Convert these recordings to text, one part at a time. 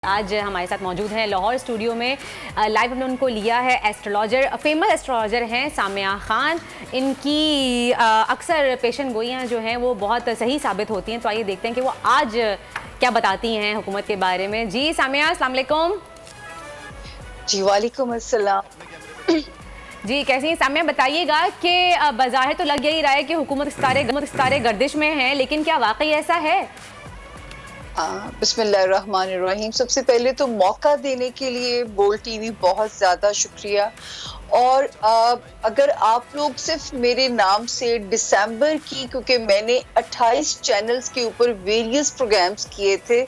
आज हमारे साथ मौजूद हैं लाहौर स्टूडियो में। लाइव हमने उनको लिया है। एस्ट्रोलॉजर, फेमस एस्ट्रोलॉजर हैं सामिया खान। इनकी अक्सर पेशन गोइयाँ जो हैं वो बहुत सही साबित होती हैं, तो आइए देखते हैं कि वो आज क्या बताती हैं हुकूमत के बारे में। जी सामिया, अस्सलाम वालेकुम। जी वालेकुम अस्सलाम। जी कैसी हैं सामिया? बताइएगा कि बज़ाहिर तो लग यही रहा है कि हुकूमत सितारे गर्दिश में हैं, लेकिन क्या वाकई ऐसा है? बिस्मिल्लाहिर्रहमानिर्रहीम। सबसे पहले तो मौका देने के लिए बोल्ड टीवी बहुत ज़्यादा शुक्रिया। और अगर आप लोग सिर्फ मेरे नाम से दिसंबर की, क्योंकि मैंने 28 चैनल्स के ऊपर वेरियस प्रोग्राम्स किए थे,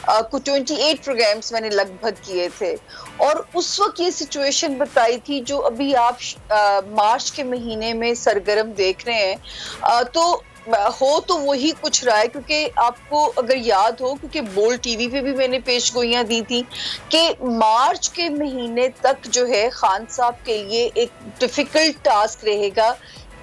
कुछ 28 प्रोग्राम्स मैंने लगभग किए थे, और उस वक्त ये सिचुएशन बताई थी जो अभी आप मार्च के महीने में सरगर्म देख रहे हैं, तो वही कुछ रहा है। क्योंकि आपको अगर याद हो, क्योंकि बोल्ड टीवी पे भी मैंने पेशगोइयां दी थी कि मार्च के महीने तक जो है खान साहब के लिए एक डिफिकल्ट टास्क रहेगा।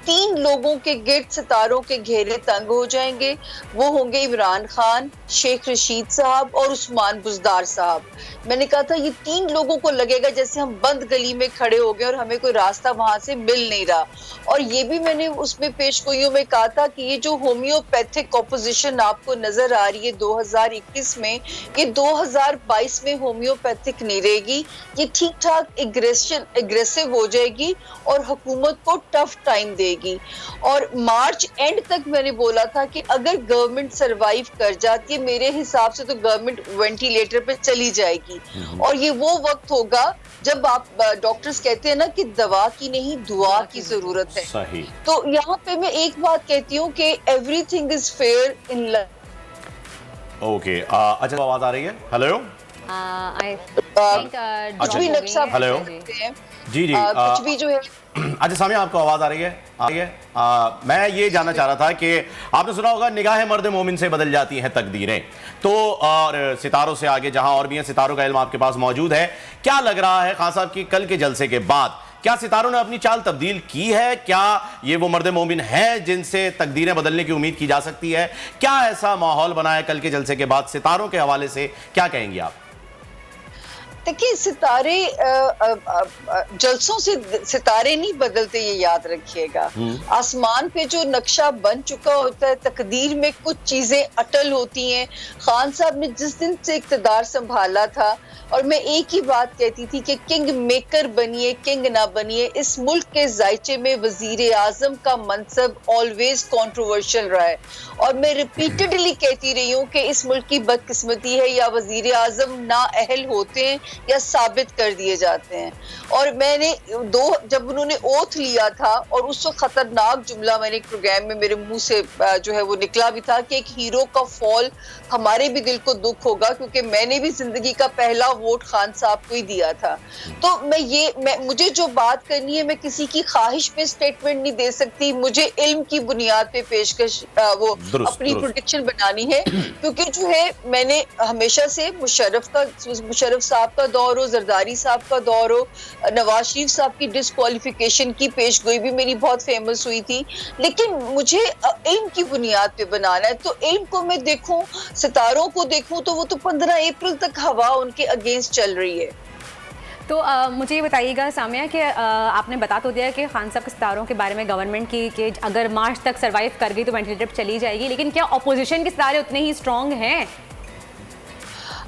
3 लोगों के गिर्द सितारों के घेरे तंग हो जाएंगे। वो होंगे इमरान खान, शेख रशीद साहब और उस्मान बुज़दार साहब। मैंने कहा था ये 3 लोगों को लगेगा जैसे हम बंद गली में खड़े हो गए और हमें कोई रास्ता वहां से मिल नहीं रहा। और ये भी मैंने उसमें पेशगोइयों में कहा था कि ये जो होम्योपैथिक ऑपोजिशन आपको नजर आ रही है 2021 में, ये 2022 में होम्योपैथिक नहीं रहेगी। ये ठीक ठाक एग्रेसिव हो जाएगी और हुकूमत को टफ टाइम देगी। और मार्च एंड तक मैंने बोला था कि अगर गवर्नमेंट सरवाइव कर जाती है, मेरे हिसाब से तो गवर्नमेंट वेंटिलेटर पे चली जाएगी। और ये वो वक्त होगा जब आप डॉक्टर्स कहते हैं ना कि दवा की नहीं दुआ की जरूरत है। सही। तो यहाँ पे मैं एक बात कहती हूँ कि everything is fair in life. Okay, अच्छा आवाज आ रही है? हेलो। कुछ भी नक्शा हेलो। जी जी, कुछ भी जो है। अच्छा सामिया, आपको आवाज आ रही है? मैं ये जानना चाह रहा था कि आपने सुना होगा निगाह मर्द मोमिन से बदल जाती हैं तकदीरें, तो और सितारों से आगे जहां और भी हैं, सितारों का इल्म आपके पास मौजूद है। क्या लग रहा है खान साहब की कल के जलसे के बाद, क्या सितारों ने अपनी चाल तब्दील की है? क्या ये वो मर्द मोमिन है जिनसे तकदीरें बदलने की उम्मीद की जा सकती है? क्या ऐसा माहौल बना है कल के जलसे के बाद? सितारों के हवाले से क्या कहेंगी आप? देखिए, सितारे जलसों से सितारे नहीं बदलते, ये याद रखिएगा। आसमान पे जो नक्शा बन चुका होता है, तकदीर में कुछ चीजें अटल होती हैं। खान साहब ने जिस दिन से इक़्तिदार संभाला था, और मैं एक ही बात कहती थी कि किंग मेकर बनिए, किंग ना बनिए। इस मुल्क के जायचे में वजीर आजम का मनसब ऑलवेज कॉन्ट्रोवर्शियल रहा है, और मैं रिपीटेडली कहती रही हूँ कि इस मुल्क की बदकिस्मती है, या वजीर आजम ना अहल होते हैं या साबित कर दिए जाते हैं। और मैंने जब उन्होंने ओथ लिया था, और उस वक्त खतरनाक जुमला मैंने एक प्रोग्राम में मेरे मुंह से जो है वो निकला भी था कि एक हीरो का फॉल हमारे भी दिल को दुख होगा, क्योंकि मैंने भी जिंदगी का पहला वोट खान साहब को ही दिया था। तो मुझे जो बात करनी है, मैं किसी की ख्वाहिश पे स्टेटमेंट नहीं दे सकती। मुझे इल्म की बुनियाद पे पेशकश अपनी प्रेडिक्शन बनानी है, क्योंकि जो है मैंने हमेशा से मुशर्रफ साहब का दौर हो, जरदारी साहब का दौर हो, नवाज शरीफ साहब की डिस्क्वालिफिकेशन की पेशगोई भी मेरी बहुत फेमस हुई थी, लेकिन मुझे इल्म की बुनियाद पे बनाना है। तो इल्म को मैं देखूं, सितारों को देखूं, तो वो तो 15 अप्रैल तक हवा उनके अगेंस्ट चल रही है। तो मुझे ये बताइएगा सामिया कि आपने बता तो दिया कि खान साहब के सितारों के बारे में गवर्नमेंट की कि अगर मार्च तक सरवाइव कर गई तो वेंटिलेटर पर चली जाएगी, लेकिन क्या अपोजिशन के सितारे उतने ही स्ट्रॉन्ग हैं?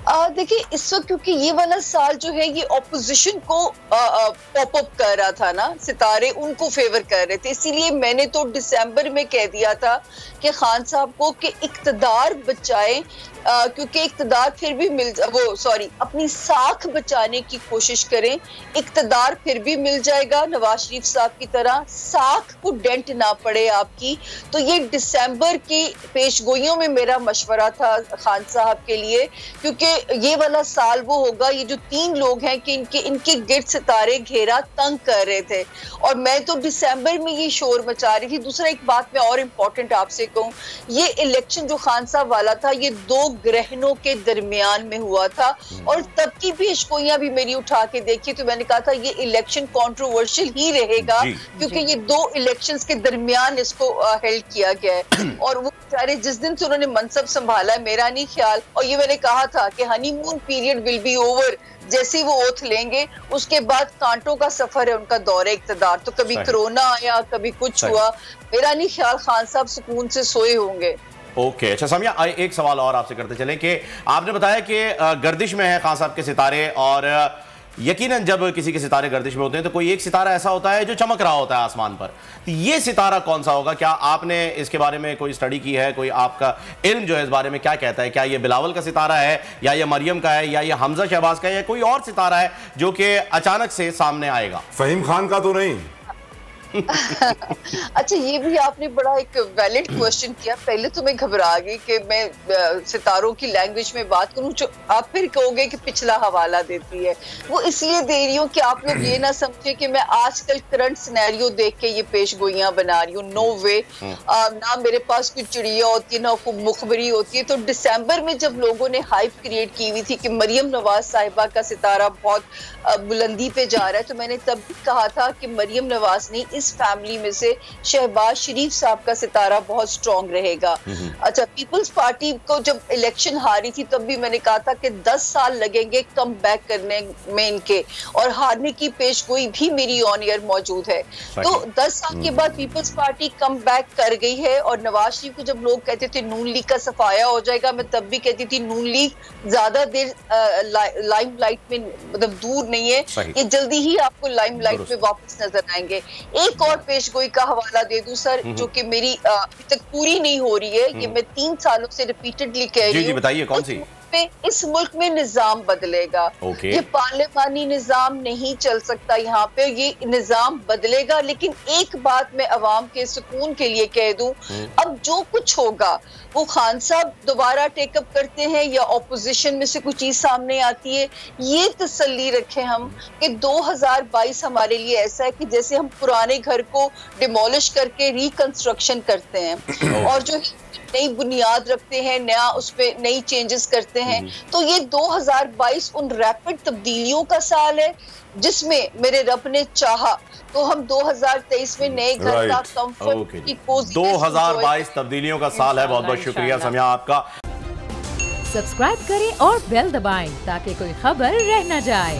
देखिए, इस वक्त क्योंकि ये वाला साल जो है ये ऑपोजिशन को पॉप अप कर रहा था ना, सितारे उनको फेवर कर रहे थे, इसीलिए मैंने तो दिसंबर में कह दिया था कि खान साहब को कि इक़्तिदार बचाएं, क्योंकि इक़्तिदार फिर भी अपनी साख बचाने की कोशिश करें। इक़्तिदार फिर भी मिल जाएगा नवाज शरीफ साहब की तरह, साख को डेंट ना पड़े आपकी। तो ये दिसंबर की पेशगोइयों में मेरा मशवरा था खान साहब के लिए, क्योंकि ये वाला साल वो होगा, ये जो 3 लोग हैं कि इनके गिर्द सितारे घेरा तंग कर रहे थे, और मैं तो दिसंबर में ये शोर मचा रही थी। दूसरा एक बात मैं और इम्पोर्टेंट आपसे कहूँ, ये इलेक्शन जो खान साहब वाला था, ये 2 ग्रहणों के दरमियान में हुआ था और तब की पेशगोइयां भी मेरी उठा के देखी तो मैंने कहा था ये इलेक्शन कंट्रोवर्शियल ही रहेगा क्योंकि ये 2 इलेक्शंस के दरमियान इसको हेल्ड किया गया है और वो बेचारे जिस दिन से उन्होंने मनसब संभाला है मेरा नहीं ख्याल, और ये मैंने कहा था कि honeymoon period will be over जैसे ही वो ओथ लेंगे उसके बाद कांटों का सफर है उनका दौरे इक़्तिदार। तो कभी कोरोना आया कभी कुछ हुआ, मेरा नहीं ख्याल खान साहब सुकून से सोए होंगे। ओके अच्छा सामिया, एक सवाल और आपसे करते चलें कि आपने बताया कि गर्दिश में है खान साहब के सितारे, और यकीनन जब किसी के सितारे गर्दिश में होते हैं तो कोई एक सितारा ऐसा होता है जो चमक रहा होता है आसमान पर, तो ये सितारा कौन सा होगा? क्या आपने इसके बारे में कोई स्टडी की है? कोई आपका इल्म जो है इस बारे में क्या कहता है? क्या ये बिलावल का सितारा है या ये मरियम का है या ये हमजा शहबाज का है या कोई और सितारा है जो कि अचानक से सामने आएगा? फहीम खान का तो नहीं? अच्छा, ये भी आपने बड़ा एक वैलिड क्वेश्चन किया। पहले तो मैं घबरा गई कि मैं सितारों की लैंग्वेज में बात करूं, जो आप फिर कहोगे कि पिछला हवाला देती है। वो इसलिए दे रही हूँ कि आप लोग ये ना समझे कि मैं आजकल करंट सिनेरियो देख के ये पेशगोइयां बना रही हूँ। नो वे। ना मेरे पास कोई चिड़िया होती है ना कोई मुखबरी होती है। तो दिसंबर में जब लोगों ने हाइप क्रिएट की हुई थी कि मरियम नवाज साहिबा का सितारा बहुत बुलंदी पे जा रहा है, तो मैंने तब भी कहा था कि मरियम नवाज नहीं, इस फैमिली में से शहबाज शरीफ साहब का सितारा बहुत स्ट्रॉन्ग रहेगा। अच्छा, पीपल्स पार्टी को जब इलेक्शन हारी थी तब भी मैंने कहा था कि 10 साल लगेंगे कम बैक करने में इनके, और हारने की पेशगोई भी मेरी ऑन एयर मौजूद है। तो 10 साल के बाद पीपल्स पार्टी कम बैक कर गई है। और नवाज शरीफ को जब लोग कहते थे नून लीग का सफाया हो जाएगा, मैं तब भी कहती थी नून लीग ज्यादा देर लाइमलाइट में मतलब दूर नहीं है, ये जल्दी ही आपको लाइमलाइट में वापस नजर आएंगे। एक और पेशगोई का हवाला दे दूं सर, जो कि मेरी अभी तक पूरी नहीं हो रही है, ये मैं 3 सालों से रिपीटेडली कह रही हूँ। जी बताइए कौन सी? इस मुल्क में निजाम बदलेगा। ये पार्लिमानी निजाम नहीं चल सकता यहाँ पे, ये निजाम बदलेगा। लेकिन एक बात मैं अवाम के सुकून के लिए कह दूं, अब जो कुछ होगा वो खान साहब दोबारा टेकअप करते हैं या ऑपोजिशन में से कुछ चीज सामने आती है, ये तसल्ली रखें हम कि 2022 हमारे लिए ऐसा है कि जैसे हम पुराने घर को डिमोलिश करके रिकंस्ट्रक्शन करते हैं और जो नई बुनियाद रखते हैं, नया उस पे नई चेंजेस करते हैं। तो ये 2022 उन रैपिड तब्दीलियों का साल है जिसमें मेरे रब ने चाहा तो हम 2023 में नए घर का कंफर्ट की 2022 तब्दीलियों का साल है। बहुत बहुत शुक्रिया समिया आपका। सब्सक्राइब करें और बेल दबाएं ताकि कोई खबर रह न जाए।